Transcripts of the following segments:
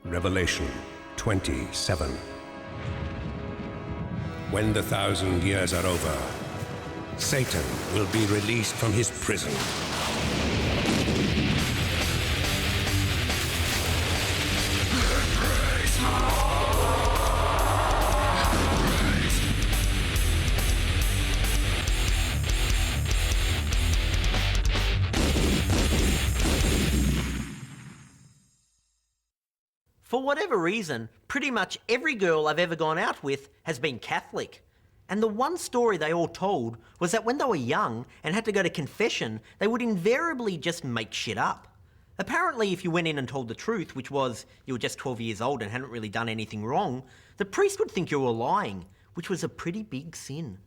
Revelation 27. When the 1,000 years are over, Satan will be released from his prison. For whatever reason, pretty much every girl I've ever gone out with has been Catholic. And the one story they all told was that when they were young and had to go to confession, they would invariably just make shit up. Apparently, if you went in and told the truth, which was you were just 12 years old and hadn't really done anything wrong, the priest would think you were lying, which was a pretty big sin.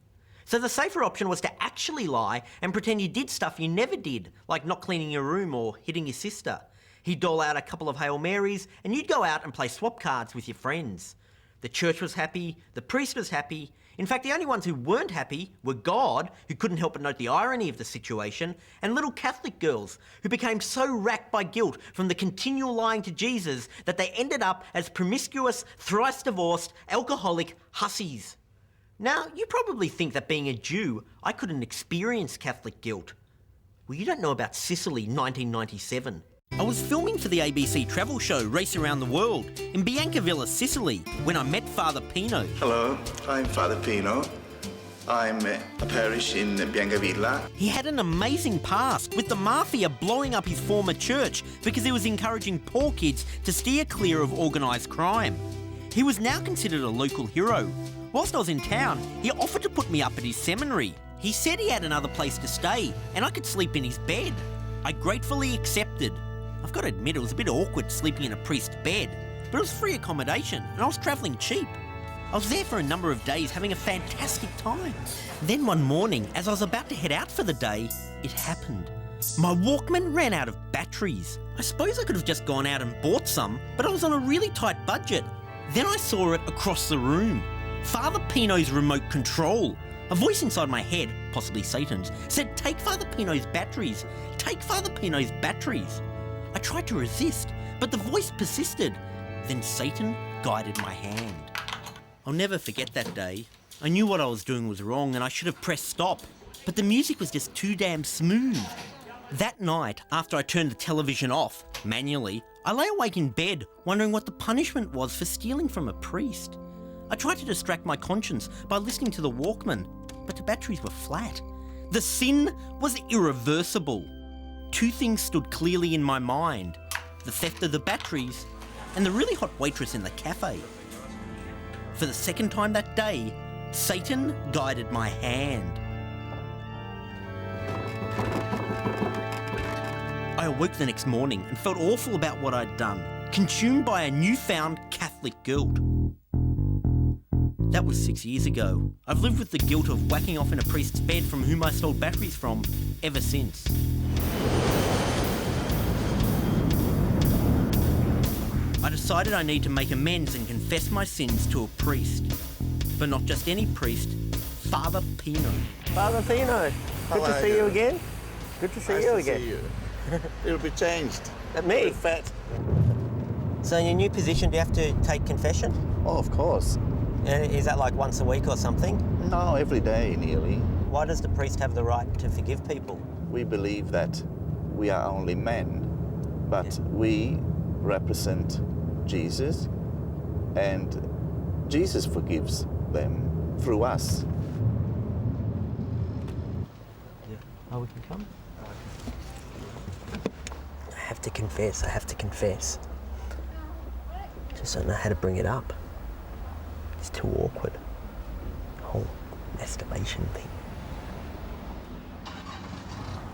So the safer option was to actually lie and pretend you did stuff you never did, like not cleaning your room or hitting your sister. He'd dole out a couple of Hail Marys and you'd go out and play swap cards with your friends. The church was happy, the priest was happy. In fact, the only ones who weren't happy were God, who couldn't help but note the irony of the situation, and little Catholic girls, who became so racked by guilt from the continual lying to Jesus that they ended up as promiscuous, thrice-divorced, alcoholic hussies. Now, you probably think that being a Jew, I couldn't experience Catholic guilt. Well, you don't know about Sicily, 1997. I was filming for the ABC travel show Race Around the World in Biancavilla, Sicily, when I met Father Pino. Hello, I'm Father Pino. I'm a parish in Biancavilla. He had an amazing past, with the mafia blowing up his former church because he was encouraging poor kids to steer clear of organised crime. He was now considered a local hero. Whilst I was in town, he offered to put me up at his seminary. He said he had another place to stay and I could sleep in his bed. I gratefully accepted. I've got to admit, it was a bit awkward sleeping in a priest's bed, but it was free accommodation and I was travelling cheap. I was there for a number of days having a fantastic time. Then one morning, as I was about to head out for the day, it happened. My Walkman ran out of batteries. I suppose I could have just gone out and bought some, but I was on a really tight budget. Then I saw it across the room. Father Pino's remote control. A voice inside my head, possibly Satan's, said, "Take Father Pino's batteries. Take Father Pino's batteries." I tried to resist, but the voice persisted. Then Satan guided my hand. I'll never forget that day. I knew what I was doing was wrong and I should have pressed stop, but the music was just too damn smooth. That night, after I turned the television off, manually, I lay awake in bed wondering what the punishment was for stealing from a priest. I tried to distract my conscience by listening to the Walkman, but the batteries were flat. The sin was irreversible. Two things stood clearly in my mind: the theft of the batteries and the really hot waitress in the cafe. For the second time that day, Satan guided my hand. I awoke the next morning and felt awful about what I'd done, consumed by a newfound Catholic guilt. That was 6 years ago. I've lived with the guilt of whacking off in a priest's bed from whom I stole batteries from ever since. I decided I need to make amends and confess my sins to a priest. But not just any priest, Father Pino. Father Pino, good to see you again. Good to see you again. See you. It'll be changed. At me? You're fat. So in your new position, do you have to take confession? Oh, of course. Is that like once a week or something? No, every day nearly. Why does the priest have the right to forgive people? We believe that we are only men, but we represent Jesus, and Jesus forgives them through us. Yeah. Oh, we can come? I have to confess. Just don't know how to bring it up. It's too awkward. The whole masturbation thing.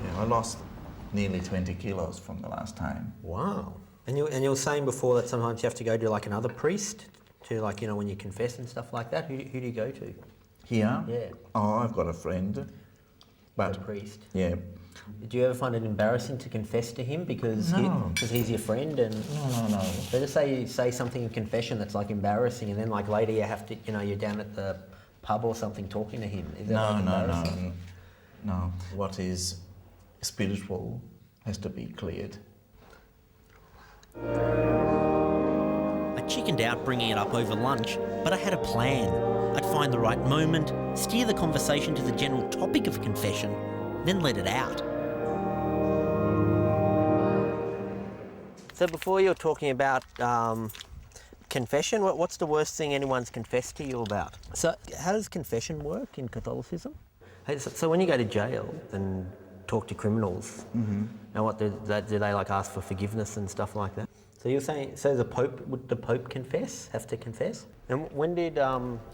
Yeah, I lost nearly 20 kilos from the last time. Wow. And you were saying before that sometimes you have to go to like another priest to, like, you know, when you confess and stuff like that. Who do you go to? Here? Yeah. Oh, I've got a friend. But A priest. yeah. Do you ever find it embarrassing to confess to him because he's your friend? And No. so just say you say something in confession that's like embarrassing, and then like later you have to, you know, you're down at the pub or something talking to him. Is that like embarrassing? No. What is spiritual has to be cleared. chickened out bringing it up over lunch, but I had a plan. I'd find the right moment, steer the conversation to the general topic of confession, then let it out. So before you were talking about confession, what's the worst thing anyone's confessed to you about? So how does confession work in Catholicism? So when you go to jail and talk to criminals, now what do they like ask for forgiveness and stuff like that? So you're saying, so would the Pope confess, have to confess? And when did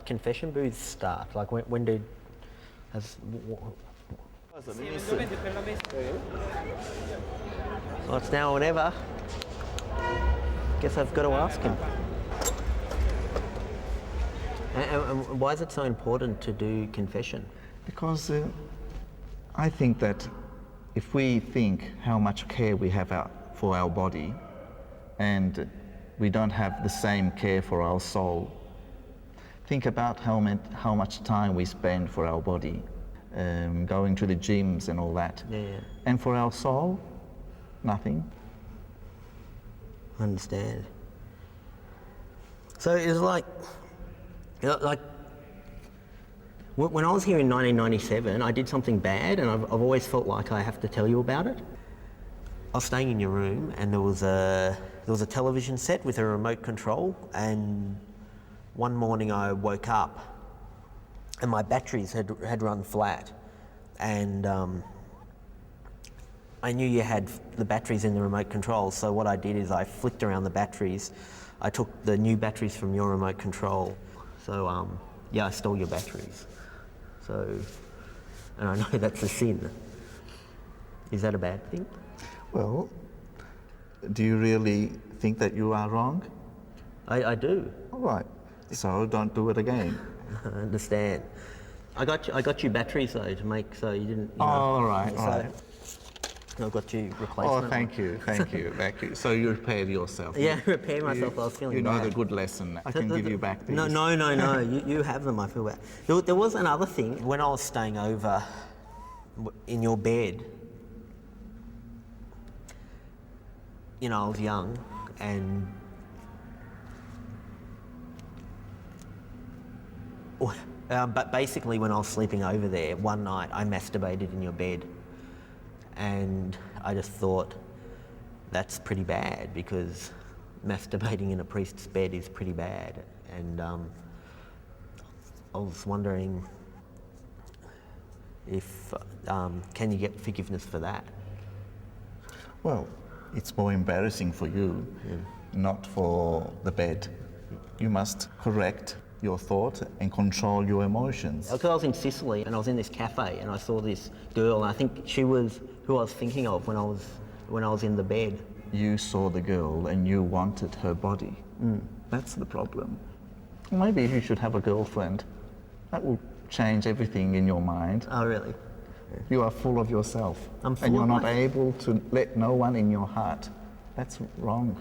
confession booths start? Like when did, well, it's now or never. Guess I've got to ask him. And why is it so important to do confession? Because I think that if we think how much care we have for our body and we don't have the same care for our soul, think about how much time we spend for our body, going to the gyms and all that. Yeah. And for our soul, nothing. I understand. So it's like when I was here in 1997, I did something bad, and I've always felt like I have to tell you about it. I was staying in your room, and there was a television set with a remote control, and one morning I woke up, and my batteries had run flat, and I knew you had the batteries in the remote control, so what I did is I flicked around the batteries. I took the new batteries from your remote control. So, yeah, I stole your batteries. So, and I know that's a sin. Is that a bad thing? Well, do you really think that you are wrong? I do. All right. So don't do it again. I understand. I got you batteries though to make so you didn't. All right. I got you replacement. Oh, thank you. So you repaired yourself. Yeah, repair myself. I was feeling You know bad. the good lesson. I can give you back these. No. You have them. I feel bad. There was another thing. When I was staying over in your bed, I was young, and but basically when I was sleeping over there, one night I masturbated in your bed. And I just thought, that's pretty bad, because masturbating in a priest's bed is pretty bad. And I was wondering if, can you get forgiveness for that? Well, it's more embarrassing for you, not for the bed. You must correct your thought and control your emotions. Because I was in Sicily and I was in this cafe and I saw this girl, and I think she was who I was thinking of when I was in the bed. You saw the girl and you wanted her body. That's the problem. Maybe you should have a girlfriend. That will change everything in your mind. Oh, really? You are full of yourself. I'm full and you're of not myself. able to let no one in your heart. That's wrong.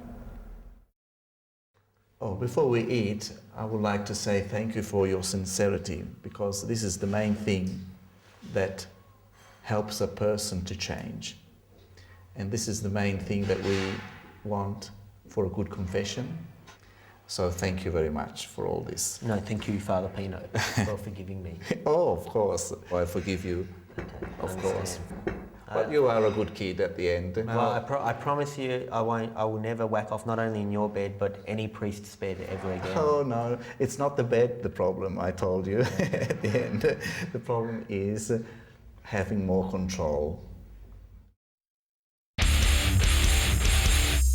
Oh, before we eat, I would like to say thank you for your sincerity, because this is the main thing that helps a person to change. And this is the main thing that we want for a good confession. So thank you very much for all this. No, thank you, Father Pino, for forgiving me. Oh, of course. I forgive you, of course. But you are a good kid at the end. Well, I promise you, I will never whack off, not only in your bed, but any priest's bed ever again. Oh no, it's not the bed the problem, I told you at the end. The problem is having more control.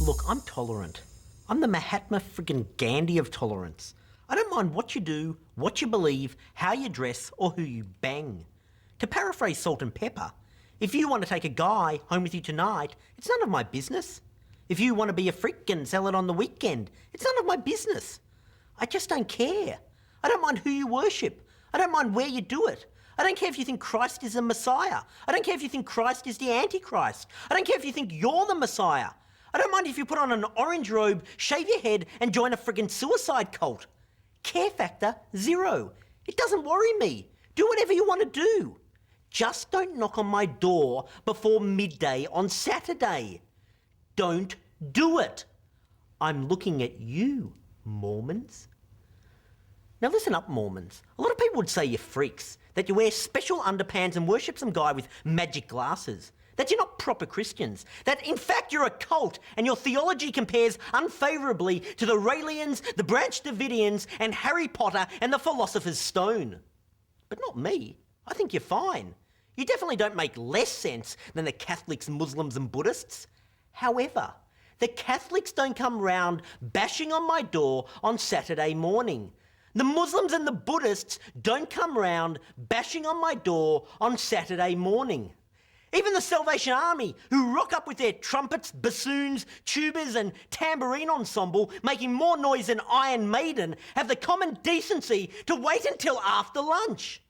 Look, I'm tolerant. I'm the Mahatma friggin' Gandhi of tolerance. I don't mind what you do, what you believe, how you dress, or who you bang. To paraphrase Salt and Pepper, if you want to take a guy home with you tonight, it's none of my business. If you want to be a freak and sell it on the weekend, it's none of my business. I just don't care. I don't mind who you worship. I don't mind where you do it. I don't care if you think Christ is the Messiah. I don't care if you think Christ is the Antichrist. I don't care if you think you're the Messiah. I don't mind if you put on an orange robe, shave your head, and join a friggin' suicide cult. Care factor, 0. It doesn't worry me. Do whatever you want to do. Just don't knock on my door before midday on Saturday. Don't do it. I'm looking at you. Mormons? Now listen up, Mormons. A lot of people would say you're freaks, that you wear special underpants and worship some guy with magic glasses, that you're not proper Christians, that in fact you're a cult and your theology compares unfavourably to the Raelians, the Branch Davidians and Harry Potter and the Philosopher's Stone. But not me. I think you're fine. You definitely don't make less sense than the Catholics, Muslims and Buddhists. However, the Catholics don't come round bashing on my door on Saturday morning. The Muslims and the Buddhists don't come round bashing on my door on Saturday morning. Even the Salvation Army, who rock up with their trumpets, bassoons, tubas and tambourine ensemble, making more noise than Iron Maiden, have the common decency to wait until after lunch.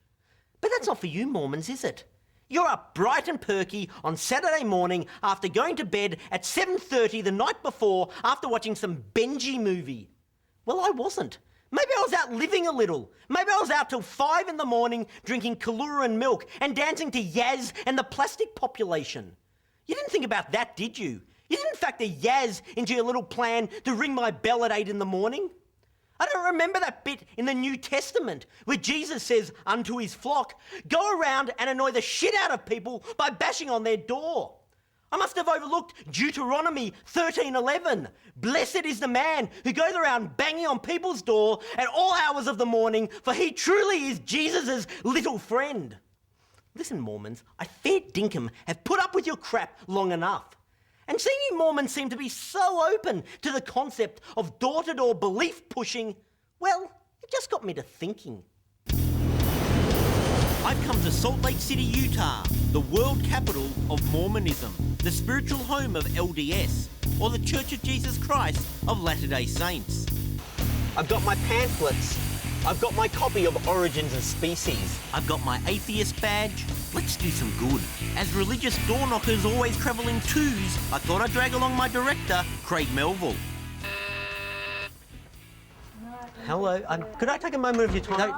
But that's not for you Mormons, is it? You're up bright and perky on Saturday morning after going to bed at 7:30 the night before after watching some Benji movie. Well, I wasn't. Maybe I was out living a little. Maybe I was out till 5 in the morning drinking Kahlua and milk and dancing to Yaz and the Plastic Population. You didn't think about that, did you? You didn't factor Yaz into your little plan to ring my bell at 8 in the morning? I don't remember that bit in the New Testament where Jesus says unto his flock, go around and annoy the shit out of people by bashing on their door. I must have overlooked Deuteronomy 13:11. Blessed is the man who goes around banging on people's door at all hours of the morning, for he truly is Jesus' little friend. Listen, Mormons, I fair dinkum have put up with your crap long enough. And seeing you Mormons seem to be so open to the concept of door-to-door belief pushing, well, it just got me to thinking. I've come to Salt Lake City, Utah, the world capital of Mormonism, the spiritual home of LDS, or the Church of Jesus Christ of Latter-day Saints. I've got my pamphlets. I've got my copy of Origins of Species. I've got my atheist badge. Let's do some good. As religious door knockers always travel in twos, I thought I'd drag along my director, Craig Melville. Hello, could I take a moment of your time?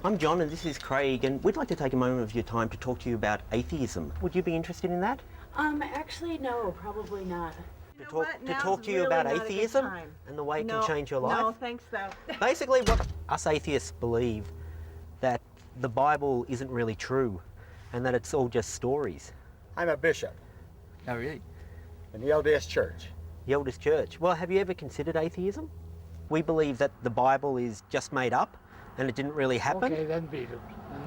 I'm John and this is Craig, and we'd like to take a moment of your time to talk to you about atheism. Would you be interested in that? Actually, no, probably not. To talk to you about atheism and the way it can change your life? No, thanks though. Basically, what us atheists believe, that the Bible isn't really true and that it's all just stories. I'm a bishop Oh, really? in the LDS Church. The oldest church. Well, have you ever considered atheism? We believe that the Bible is just made up and it didn't really happen. Okay, then beat them.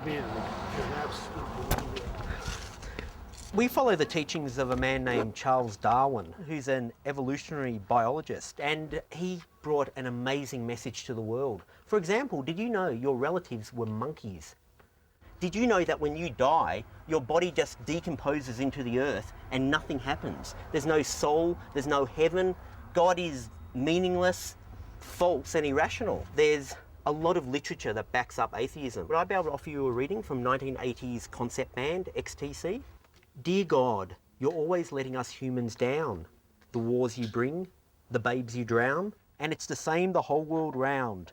That's stupid. We follow the teachings of a man named Charles Darwin, who's an evolutionary biologist, and he brought an amazing message to the world. For example, did you know your relatives were monkeys? Did you know that when you die, your body just decomposes into the earth and nothing happens? There's no soul, there's no heaven, God is meaningless, false and irrational. There's a lot of literature that backs up atheism. Would I be able to offer you a reading from 1980s concept band, XTC? Dear God, you're always letting us humans down. The wars you bring, the babes you drown, and it's the same the whole world round.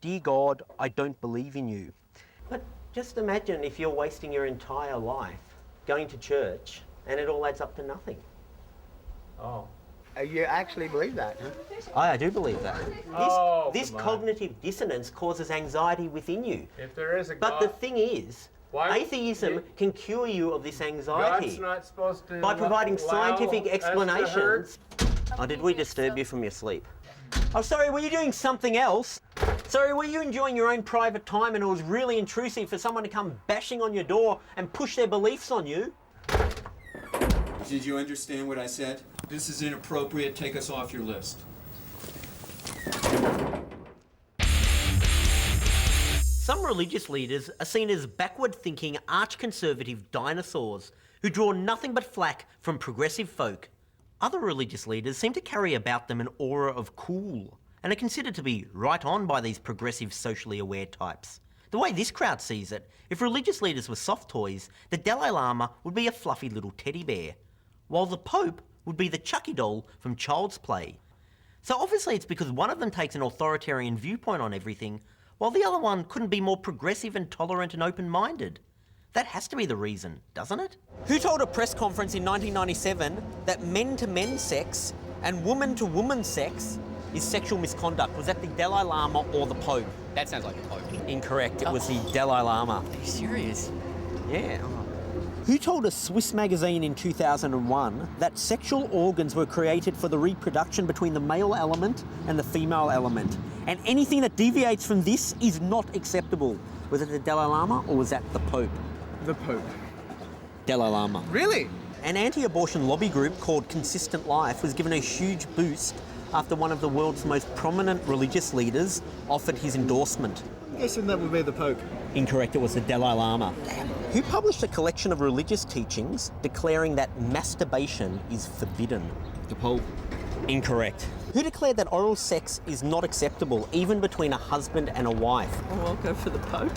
Dear God, I don't believe in you. But just imagine if you're wasting your entire life going to church and it all adds up to nothing. Oh. You actually believe that, huh? I do believe that. This come on. cognitive dissonance causes anxiety within you. If there is a But God, the thing is, Why- atheism you- can cure you of this anxiety God's not supposed to by providing allow scientific us to explanations. Oh, did we disturb you from your sleep? Oh, sorry, were you doing something else? Sorry, were you enjoying your own private time and it was really intrusive for someone to come bashing on your door and push their beliefs on you? Did you understand what I said? This is inappropriate. Take us off your list. Some religious leaders are seen as backward-thinking, arch-conservative dinosaurs who draw nothing but flack from progressive folk. Other religious leaders seem to carry about them an aura of cool and are considered to be right on by these progressive, socially aware types. The way this crowd sees it, if religious leaders were soft toys, the Dalai Lama would be a fluffy little teddy bear, while the Pope would be the Chucky doll from Child's Play. So obviously it's because one of them takes an authoritarian viewpoint on everything, while the other one couldn't be more progressive and tolerant and open-minded. That has to be the reason, doesn't it? Who told a press conference in 1997 that men-to-men sex and woman-to-woman sex is sexual misconduct. Was that the Dalai Lama or the Pope? That sounds like a Pope. Incorrect. It was the Dalai Lama. Are you serious? Yeah. Who told a Swiss magazine in 2001 that sexual organs were created for the reproduction between the male element and the female element? And anything that deviates from this is not acceptable. Was it the Dalai Lama or was that the Pope? The Pope. Dalai Lama. Really? An anti-abortion lobby group called Consistent Life was given a huge boost after one of the world's most prominent religious leaders offered his endorsement. I'm guessing that would be the Pope. Incorrect, it was the Dalai Lama. Who published a collection of religious teachings declaring that masturbation is forbidden? The Pope. Incorrect. Who declared that oral sex is not acceptable, even between a husband and a wife? Oh, I'll go for the Pope.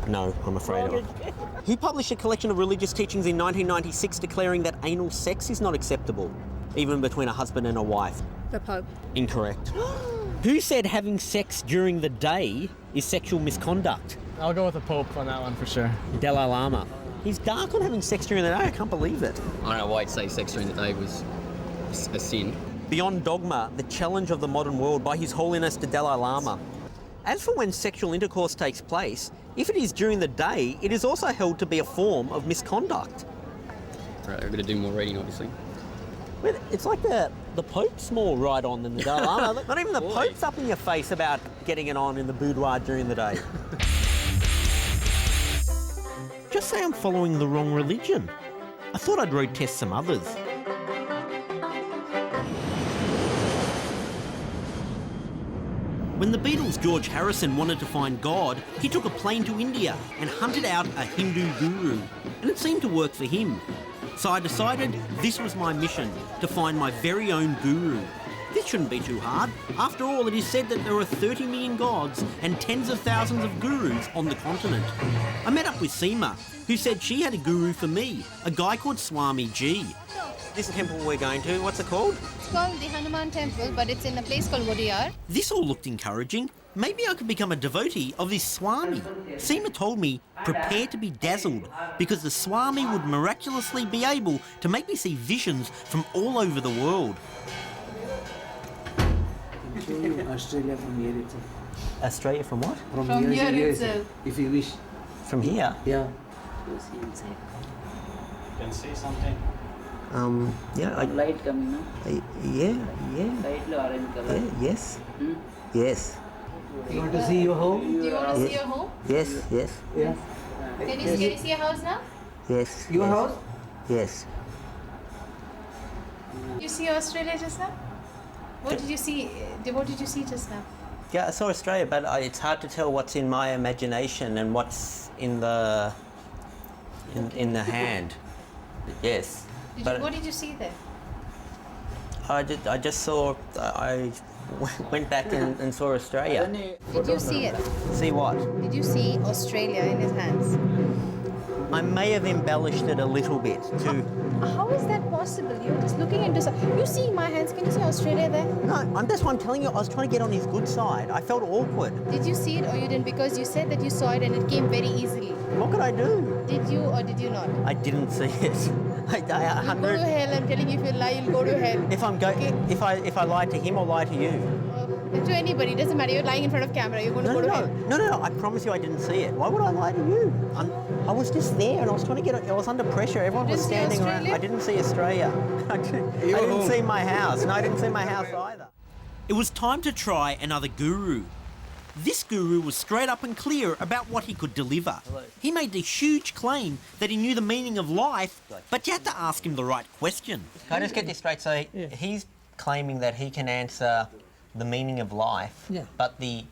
No, I'm afraid not. Who published a collection of religious teachings in 1996 declaring that anal sex is not acceptable, even between a husband and a wife? The Pope. Incorrect. Who said having sex during the day is sexual misconduct? I'll go with the Pope on that one for sure. Dalai Lama. He's dark on having sex during the day. I can't believe it. I don't know why he'd say sex during the day was a sin. Beyond Dogma, the challenge of the modern world by His Holiness the Dalai Lama. As for when sexual intercourse takes place, if it is during the day, it is also held to be a form of misconduct. Right, I've got to do more reading, obviously. Well, it's like the Pope's more right on than the Dalai Lama. Not even the Boy. Pope's up in your face about getting it on in the boudoir during the day. Just say I'm following the wrong religion. I thought I'd road test some others. When the Beatles' George Harrison wanted to find God, he took a plane to India and hunted out a Hindu guru. And it seemed to work for him. So I decided this was my mission, to find my very own guru. This shouldn't be too hard. After all, it is said that there are 30 million gods and tens of thousands of gurus on the continent. I met up with Seema, who said she had a guru for me, a guy called Swami G. This temple we're going to, what's it called? It's called the Hanuman Temple, but it's in a place called Vodiyar. This all looked encouraging. Maybe I could become a devotee of this Swami. Seema told me, prepare to be dazzled, because the Swami would miraculously be able to make me see visions from all over the world. Australia from here itself. Australia from what? From here itself. If you wish. From here? Yeah. Can see something. Yeah, Light coming, no? yeah. Light orange color. Yes. Yes. You want to see your home? Do you want to see your home? Yes. Yes. Can you see your house now? Yes. Your house? Yes. You see Australia just now? What did you see? What did you see just now? Yeah, I saw Australia, but it's hard to tell what's in my imagination and what's in the in the hand. Yes. What did you see there? I just saw. I went back and saw Australia. Did you see it? See what? Did you see Australia in his hands? I may have embellished it a little bit to. How is that possible? You're just looking into something. You see my hands? Can you see Australia there? No, that's why I'm telling you. I was trying to get on his good side. I felt awkward. Did you see it or you didn't? Because you said that you saw it and it came very easily. What could I do? Did you or did you not? I didn't see it. You'll go to hell. I'm telling you, if you lie, you'll go to hell. If I lie to him or lie to you. To anybody, doesn't matter. You're lying in front of camera. You're going to go to hell. No. I promise you, I didn't see it. Why would I lie to you? I was just there, and I was trying to get. I was under pressure. Everyone was standing around. I didn't see Australia. I didn't see my house. No, I didn't see my house either. It was time to try another guru. This guru was straight up and clear about what he could deliver. He made the huge claim that he knew the meaning of life, but you had to ask him the right question. Can I just get this straight? So he's claiming that he can answer the meaning of life, but the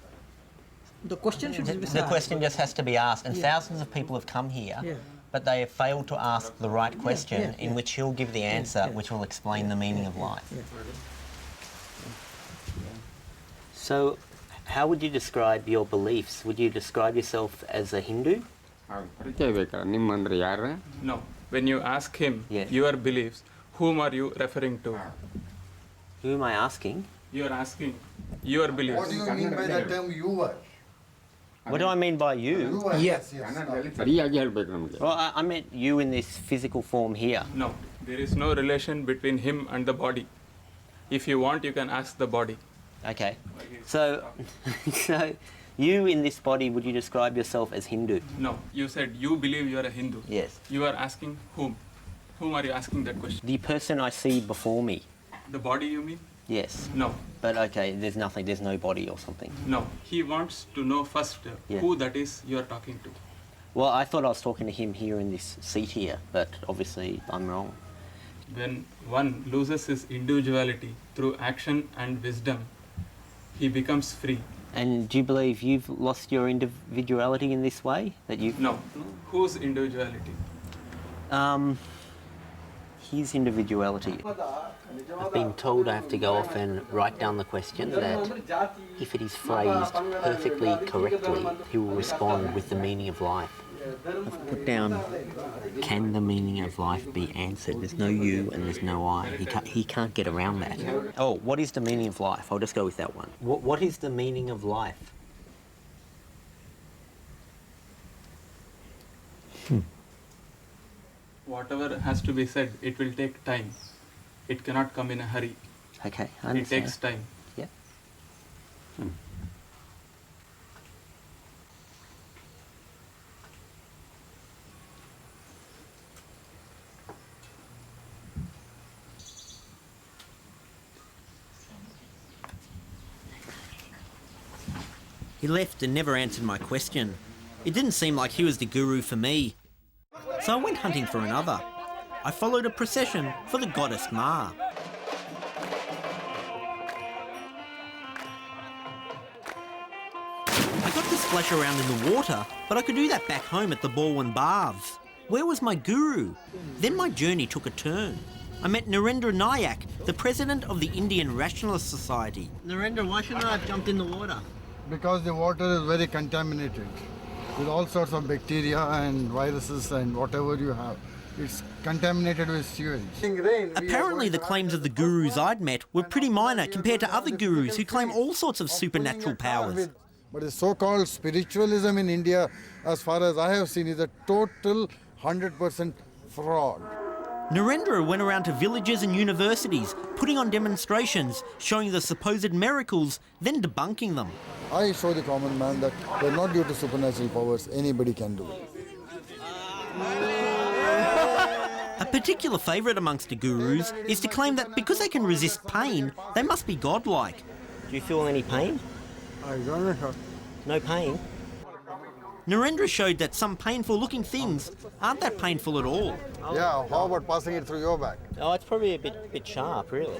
question should be the question just has to be asked, and thousands of people have come here, but they have failed to ask the right question in which he'll give the answer, which will explain the meaning of life. So, how would you describe your beliefs? Would you describe yourself as a Hindu? No. When you ask him your beliefs, whom are you referring to? Who am I asking? You are asking your beliefs. What do you mean by the term you are? What do I mean by you? Yes. Well, I meant you in this physical form here. No, there is no relation between him and the body. If you want, you can ask the body. Okay. So, so you in this body, would you describe yourself as Hindu? No, you said you believe you are a Hindu. Yes. You are asking whom? Whom are you asking that question? The person I see before me. The body you mean? Yes. No. But okay, there's no body or something. No. He wants to know first who that is you are talking to. Well, I thought I was talking to him here in this seat here, but obviously I'm wrong. When one loses his individuality through action and wisdom, he becomes free. And do you believe you've lost your individuality in this way? That you've... No. Whose individuality? His individuality. I've been told I have to go off and write down the question that if it is phrased perfectly correctly, he will respond with the meaning of life. I've put down, can the meaning of life be answered? There's no you and there's no I. He can't get around that. Oh, what is the meaning of life? I'll just go with that one. What is the meaning of life? Whatever has to be said, it will take time. It cannot come in a hurry. Okay, I It understand. takes time. Yeah. He left and never answered my question. It didn't seem like he was the guru for me. So I went hunting for another. I followed a procession for the goddess Ma. I got to splash around in the water, but I could do that back home at the Balwan Baths. Where was my guru? Then my journey took a turn. I met Narendra Nayak, the president of the Indian Rationalist Society. Narendra, why shouldn't I have jumped in the water? Because the water is very contaminated with all sorts of bacteria and viruses and whatever you have. It's contaminated with sewage. Apparently the claims of the gurus I'd met were pretty minor compared to other gurus who claim all sorts of supernatural powers. But the so-called spiritualism in India, as far as I have seen, is a total 100% fraud. Narendra went around to villages and universities, putting on demonstrations, showing the supposed miracles, then debunking them. I show the common man that they're not due to supernatural powers, anybody can do it. A particular favourite amongst the gurus is to claim that because they can resist pain, they must be godlike. Do you feel any pain? I don't know. No pain? Narendra showed that some painful-looking things aren't that painful at all. Yeah, how about passing it through your back? Oh, it's probably a bit sharp, really.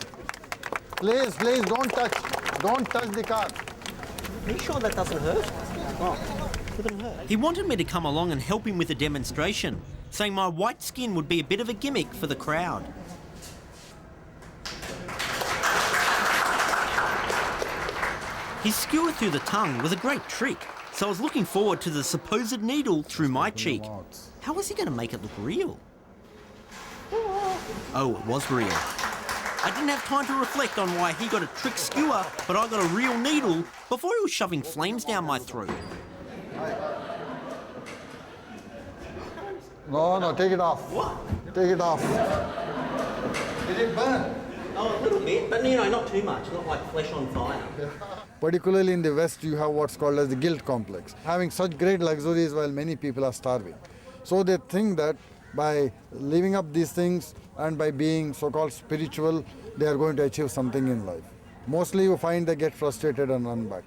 Please, don't touch the car. Are you sure that doesn't hurt? Oh, it doesn't hurt. He wanted me to come along and help him with the demonstration, saying my white skin would be a bit of a gimmick for the crowd. His skewer through the tongue was a great trick, so I was looking forward to the supposed needle through my cheek. How was he going to make it look real? Oh, it was real. I didn't have time to reflect on why he got a trick skewer, but I got a real needle before he was shoving flames down my throat. No, take it off. What? Take it off. Did it burn? Oh, a little bit, but not too much, not like flesh on fire. Particularly in the West, you have what's called as the guilt complex, having such great luxuries while many people are starving. So they think that by living up these things and by being so-called spiritual, they are going to achieve something in life. Mostly you find they get frustrated and run back.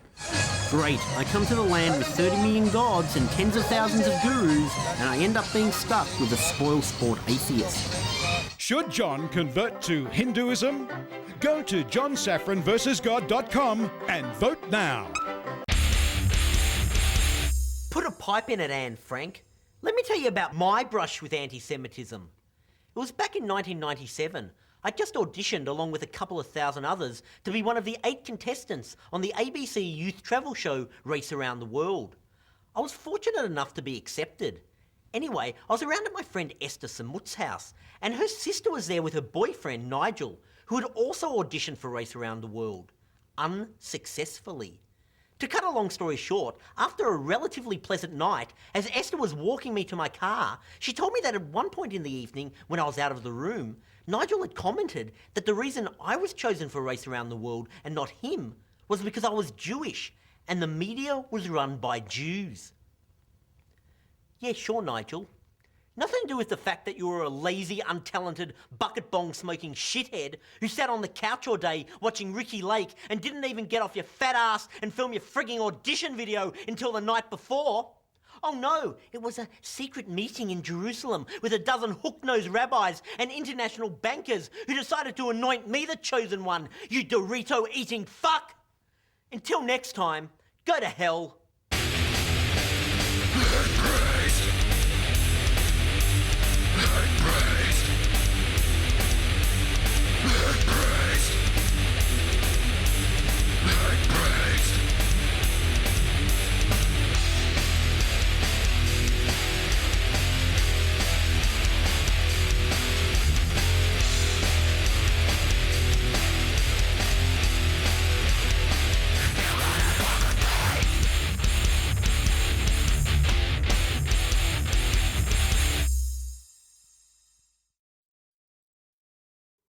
Great, I come to the land with 30 million gods and tens of thousands of gurus, and I end up being stuck with a spoil-sport atheist. Should John convert to Hinduism? Go to johnsafranversusgod.com and vote now. Put a pipe in it, Anne Frank. Let me tell you about my brush with anti-Semitism. It was back in 1997. I just auditioned along with a couple of thousand others to be one of the 8 contestants on the ABC youth travel show Race Around the World. I was fortunate enough to be accepted. Anyway, I was around at my friend Esther Samut's house, and her sister was there with her boyfriend Nigel, who had also auditioned for Race Around the World, unsuccessfully. To cut a long story short, after a relatively pleasant night, as Esther was walking me to my car, she told me that at one point in the evening, when I was out of the room, Nigel had commented that the reason I was chosen for Race Around the World and not him was because I was Jewish and the media was run by Jews. Yeah, sure, Nigel. Nothing to do with the fact that you were a lazy, untalented, bucket bong smoking shithead who sat on the couch all day watching Ricky Lake and didn't even get off your fat ass and film your frigging audition video until the night before. Oh no, it was a secret meeting in Jerusalem with a dozen hook-nosed rabbis and international bankers who decided to anoint me the chosen one, you Dorito-eating fuck! Until next time, go to hell.